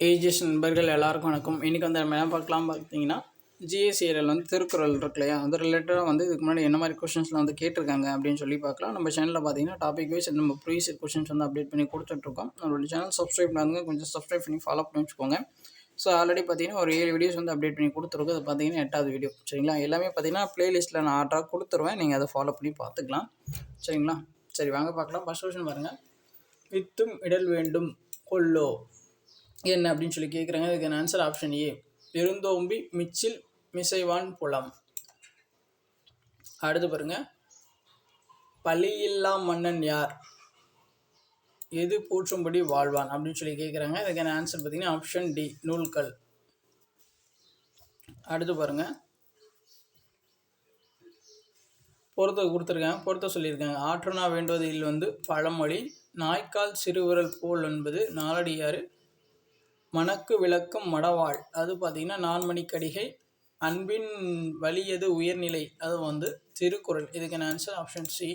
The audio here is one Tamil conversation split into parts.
ஏஜிஎஸ் நண்பர்கள் எல்லாருக்கும் வணக்கம். இன்றைக்கி வந்து நம்ம என்ன பார்க்கலாம் பார்த்தீங்கன்னா, ஜிஎஸ்சிஆர்எல் வந்து திருக்குறள் இருக்கு இல்லையா, அது ரிலேட்டடாக வந்து இதுக்கு முன்னாடி என்ன மாதிரி கொஷின்ஸ்லாம் வந்து கேட்டிருக்காங்க அப்படின்னு சொல்லி பார்க்கலாம். நம்ம சேனலில் பார்த்தீங்கன்னா டாபிக் வைஸ் நம்ம ப்ரீவியஸ் கொஷின்ஸ் வந்து அப்டேட் பண்ணி கொடுத்துட்ருக்கோம். நம்மளோட சேனல் சப்ஸ்கிரைப் பண்ணாங்க, கொஞ்சம் சப்ஸ்கிரைப் பண்ணி ஃபாலோ பண்ணி வச்சுக்கோங்க. ஸோ ஆல்ரெடி பார்த்தீங்கன்னா ஒரு 7 வீடியோஸ் வந்து அப்டேட் பண்ணி கொடுத்துருக்கோம். அது பார்த்தீங்கன்னா 8வது வீடியோ சரிங்களா. எல்லாமே பார்த்தீங்கன்னா ப்ளேலிஸ்ட்டில் நான் ஆர்டராக கொடுத்துருவேன், நீங்கள் அதை ஃபாலோ பண்ணி பார்த்துக்கலாம் சரிங்களா. சரி வாங்க பார்க்கலாம். ஃபர்ஸ்ட் கொஷின் பாருங்கள். வித்தும் இடல் வேண்டும் கொல்லோ என்ன அப்படின்னு சொல்லி கேட்குறாங்க. இதுக்கு ஆன்சர் ஆப்ஷன் ஏ, பெருந்தோம்பி மிச்சில் மிசைவான் புலம். அடுத்து பாருங்க, பழியில்லா மன்னன் யார், எது போற்றும்படி வாழ்வான் அப்படின்னு சொல்லி கேட்குறாங்க. இதுக்கான ஆன்சர் பார்த்தீங்கன்னா ஆப்ஷன் டி, நூல்கள். அடுத்து பாருங்க, பொறுத்த கொடுத்துருக்காங்க, பொறுத்த சொல்லியிருக்காங்க. ஆற்றனா வேண்டுவதில் வந்து பழமொழி, நாய்க்கால் சிறுவிரல் போல் என்பது நாலடியாறு, மணக்கு விளக்கும் மடவாள் அது பார்த்தீங்கன்னா நான்மணிக்கடிகை, அன்பின் வலியது உயர்நிலை அது வந்து திருக்குறள். இதுக்கான ஆன்சர் ஆப்ஷன் சி.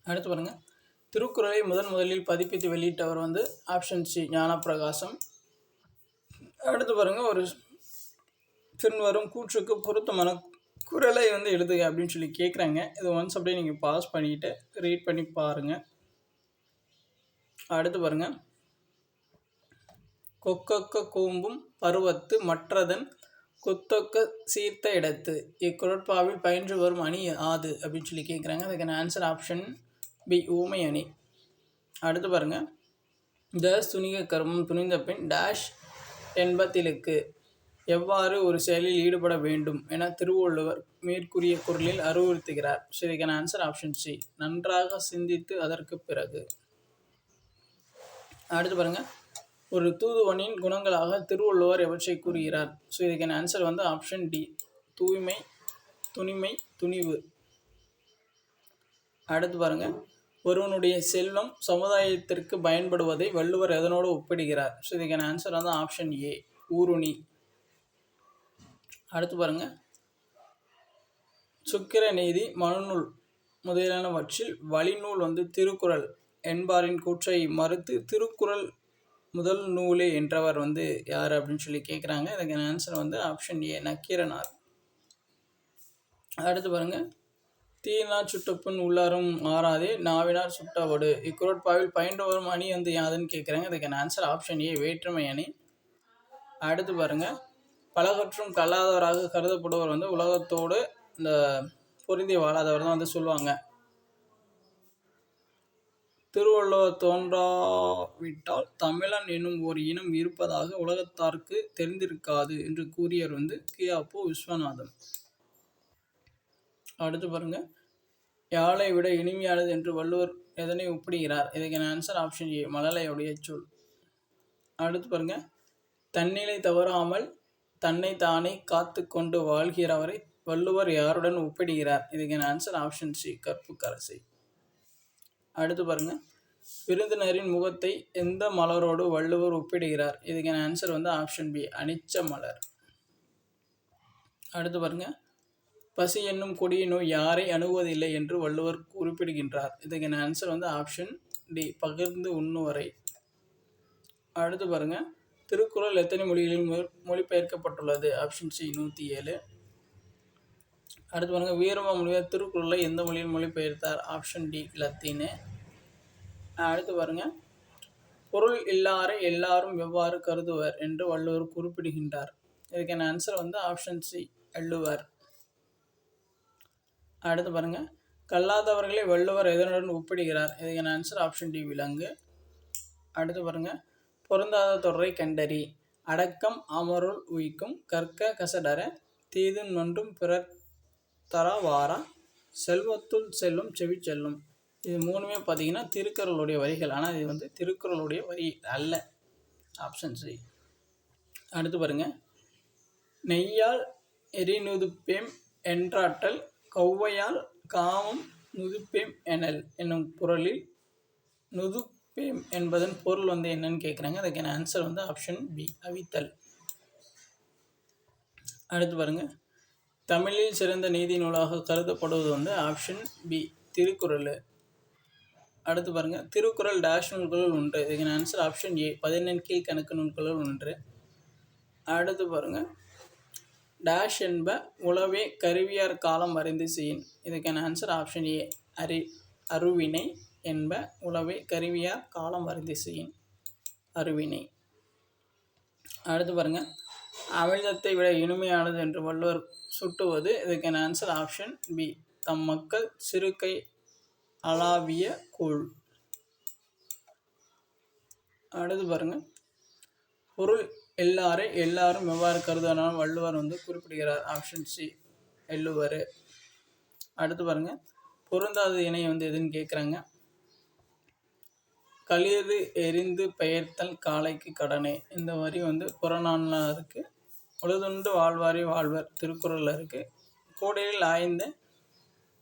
அடுத்து பாருங்கள், திருக்குறளை முதலில் பதிப்பித்து வெளியிட்டவர் வந்து ஆப்ஷன் சி, ஞானப்பிரகாசம். அடுத்து பாருங்கள், ஒரு பின்வரும் கூற்றுக்கு பொருத்தமான குறளை வந்து எழுதுக அப்படின்னு சொல்லி கேட்குறாங்க. இது ஒன்ஸ் அப்படியே நீங்கள் பாஸ் பண்ணிவிட்டு ரீட் பண்ணி பாருங்கள். அடுத்து பாருங்கள், கொக்கொக்க கூம்பும் பருவத்து மற்றதன் கொத்தொக்க சீர்த்த இடத்து, இக்குறட்பாவில் பயின்று வரும் அணி ஆது அப்படின்னு சொல்லி கேட்குறாங்க. அதுக்கான ஆன்சர் ஆப்ஷன் பி, ஊமை அணி. அடுத்து பாருங்கள், த துணிக கர்மம் துணிந்த பின் டேஷ் என்பதிலுக்கு எவ்வாறு ஒரு செயலில் ஈடுபட வேண்டும் என திருவள்ளுவர் மேற்கூறிய குறளில் அறிவுறுத்துகிறார். ஸோ இதுக்கான ஆன்சர் ஆப்ஷன் சி, நன்றாக சிந்தித்து அதற்கு பிறகு. அடுத்து பாருங்கள், ஒரு தூதுவனின் குணங்களாக திருவள்ளுவர் எவற்றை கூறுகிறார். ஸோ இதுக்கான ஆன்சர் வந்து ஆப்ஷன் டி, தூய்மை, துணிமை, துணிவு. அடுத்து பாருங்கள், ஒருவனுடைய செல்வம் சமுதாயத்திற்கு பயன்படுவதை வள்ளுவர் எதனோடு ஒப்பிடுகிறார். ஸோ இதுக்கான ஆன்சர் வந்து ஆப்ஷன் ஏ, ஊருணி. அடுத்து பாருங்கள், சுக்கிர நீதி, மனுநூல் முதலானவற்றில் வழிநூல் வந்து திருக்குறள் என்பாரின் கூற்றை மறுத்து திருக்குறள் முதல் நூலே என்றவர் வந்து யார் அப்படின்னு சொல்லி கேட்குறாங்க. இதுக்கான ஆன்சர் வந்து ஆப்ஷன் ஏ, நக்கீரனார். அடுத்து பாருங்கள், தீயினார் சுட்டப்புண் உள்ளாரும் ஆறாதே நாவினார் சுட்டவடு, இக்குறட்பாவில் பயின்று வரும் அணி வந்து யாதுன்னு கேட்குறாங்க. இதுக்கான ஆன்சர் ஆப்ஷன் ஏ, வேற்றுமை அணி. அடுத்து பாருங்கள், பலகற்றும் கல்லாதவராக கருதப்படுவர் வந்து உலகத்தோடு இந்த பொருந்தி வாழாதவர் தான் வந்து சொல்லுவாங்க. திருவள்ளுவர் தோன்றாவிட்டால் தமிழன் என்னும் ஒரு இனம் இருப்பதாக உலகத்தாருக்கு தெரிந்திருக்காது என்று கூறியவர் வந்து கியாப்போ விஸ்வநாதன். அடுத்து பாருங்க, யாழை விட இனிமையானது என்று வள்ளுவர் எதனை ஒப்பிடுகிறார். இதுக்கான ஆன்சர் ஆப்ஷன் ஏ, மழலையுடைய சொல். அடுத்து பாருங்க, தன்னிலை தவறாமல் தன்னை தானே காத்து கொண்டு வாழ்கிறவரை வள்ளுவர் யாருடன் ஒப்பிடுகிறார். இதுக்கான ஆன்சர் ஆப்ஷன் சி, கற்புக்கரசை. அடுத்து பாருங்க, விருந்தினரின் முகத்தை எந்த மலரோடு வள்ளுவர் ஒப்பிடுகிறார். இதுக்கான ஆன்சர் வந்து ஆப்ஷன் பி, அனிச்ச மலர். அடுத்து பாருங்க, பசி என்னும் கொடிய நோய் யாரை அணுகுவதில்லை என்று வள்ளுவர் குறிப்பிடுகின்றார். இதுக்கான ஆன்சர் வந்து ஆப்ஷன் டி, பகிர்ந்து உண்ணுவரை. அடுத்து பாருங்க, திருக்குறள் எத்தனை மொழிகளில் மொழிபெயர்க்கப்பட்டுள்ளது. Option C, 107. அடுத்து பாருங்க, வீரமாமுனிவர் திருக்குறளை எந்த மொழியில் மொழிபெயர்த்தார். Option D, லத்தீனு. அடுத்து பாருங்க, பொருள் இல்லாரை எல்லாரும் எவ்வாறு கருதுவர் என்று வள்ளுவர் குறிப்பிடுகின்றார். இதுக்கான ஆன்சர் வந்து ஆப்ஷன் சி, வள்ளுவர். அடுத்து பாருங்க, கல்லாதவர்களை வள்ளுவர் எதனுடன் ஒப்பிடுகிறார். இதுக்கான ஆன்சர் ஆப்ஷன் டி, விலங்கு. அடுத்து பாருங்க, பொருந்தாத தொடரை கண்டறி, அடக்கம் அமருள் உயிக்கும், கற்க கசடர தீதும் நொன்றும் பிறர் தர வாரா, செல்வத்துள் செல்லும் செவி செல்லும். இது மூணுமே பார்த்தீங்கன்னா திருக்குறளுடைய வரிகள், ஆனால் இது வந்து திருக்குறளுடைய வரி அல்ல. Option C. அடுத்து பாருங்கள், நெய்யால் எரிநுதுப்பேம் என்றாற்றல் கௌவையால் காமம் நுதுப்பேம் எனல் என்னும் குறளில் நுதுப்பேம் என்பதன் பொருள் வந்து என்னன்னு கேட்குறாங்க. அதுக்கான ஆன்சர் வந்து ஆப்ஷன் பி, அவித்தல். அடுத்து பாருங்கள், தமிழில் சிறந்த நீதி நூலாக கருதப்படுவது வந்து ஆப்ஷன் பி, திருக்குறள். அடுத்து பாருங்கள், திருக்குறள் டேஷ் நூல்களுள் ஒன்று. இதுக்கான ஆன்சர் ஆப்ஷன் ஏ, 14 கீழ்கணக்கு நூல்களுள் ஒன்று. அடுத்து பாருங்கள், டேஷ் என்ப உளவே கருவியார் காலம் அறிந்து செய்யின். இதுக்கான ஆன்சர் ஆப்ஷன் ஏ, அருவினை என்ப உளவே கருவியார் காலம் அறிந்து செய்யின். அருவினை. அடுத்து பாருங்கள், அமிழ்தத்தை விட இனிமையானது என்று வள்ளுவர் சுட்டுவது. இதுக்கான ஆன்சர் ஆப்ஷன் பி, தம் மக்கள் சிறுகை அளாவிய கூழ். அடுத்து பாருங்கள், பொருள் எல்லாரை எல்லாரும் எவ்வாறு கருதுவதால் வள்ளுவர் குறிப்பிடுகிறார். ஆப்ஷன் சி, எள்ளுவர். அடுத்து பாருங்கள், பொருந்தாத இணை எதுன்னு கேட்குறாங்க. களிறு எரிந்து பெயர்த்தல் காலைக்கு கடனே. இந்த வரி புறநானூறில் இருக்குது. உழுதுண்டு வாழ்வாரே வாழ்வர் திருக்குறளில் இருக்குது. கூடையில் ஆய்ந்த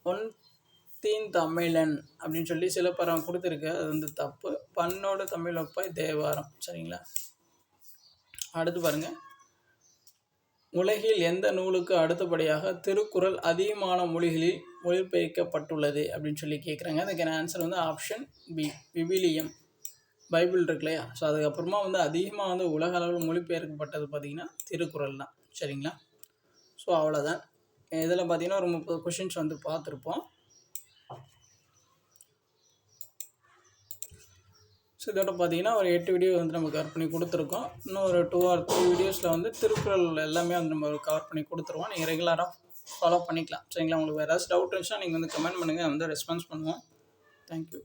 பொன்தீன் தமிழன் அப்படின்னு சொல்லி சிலப்பரம் கொடுத்துருக்கு. அது தப்பு. பண்ணோடு தமிழ் ஒப்பாய் தேவாரம். சரிங்களா? அடுத்து பாருங்கள், உலகில் எந்த நூலுக்கு அடுத்தபடியாக திருக்குறள் அதிகமான மொழிகளில் மொழிபெயர்க்கப்பட்டுள்ளது அப்படின்னு சொல்லி கேட்குறாங்க. அதுக்கான ஆன்சர் ஆப்ஷன் பி, விவிலியம். பைபிள் இருக்கு இல்லையா? ஸோ அதுக்கப்புறமா அதிகமாக உலக அளவில் மொழிபெயர்க்கப்பட்டது பார்த்திங்கன்னா திருக்குறள் தான். சரிங்களா? ஸோ அவ்வளோதான். இதில் பார்த்திங்கன்னா ஒரு 30 கொஷின்ஸ் பார்த்துருப்போம். ஸோ இதோட பார்த்திங்கன்னா ஒரு 8 வீடியோ நம்ம கவர் பண்ணி கொடுத்துருக்கோம். இன்னும் ஒரு 2 or 3 வீடியோஸில் திருக்குறள் எல்லாமே நம்ம கவர் பண்ணி கொடுத்துருவோம். நீங்கள் ரெகுலராக ஃபாலோ பண்ணிக்கலாம். சரிங்களா? உங்களுக்கு வேறு ஏதாச்சும் டவுட் இருந்துச்சுன்னா நீங்கள் கமெண்ட் பண்ணுங்கள், ரெஸ்பான்ஸ் பண்ணுவோம். தேங்க்யூ.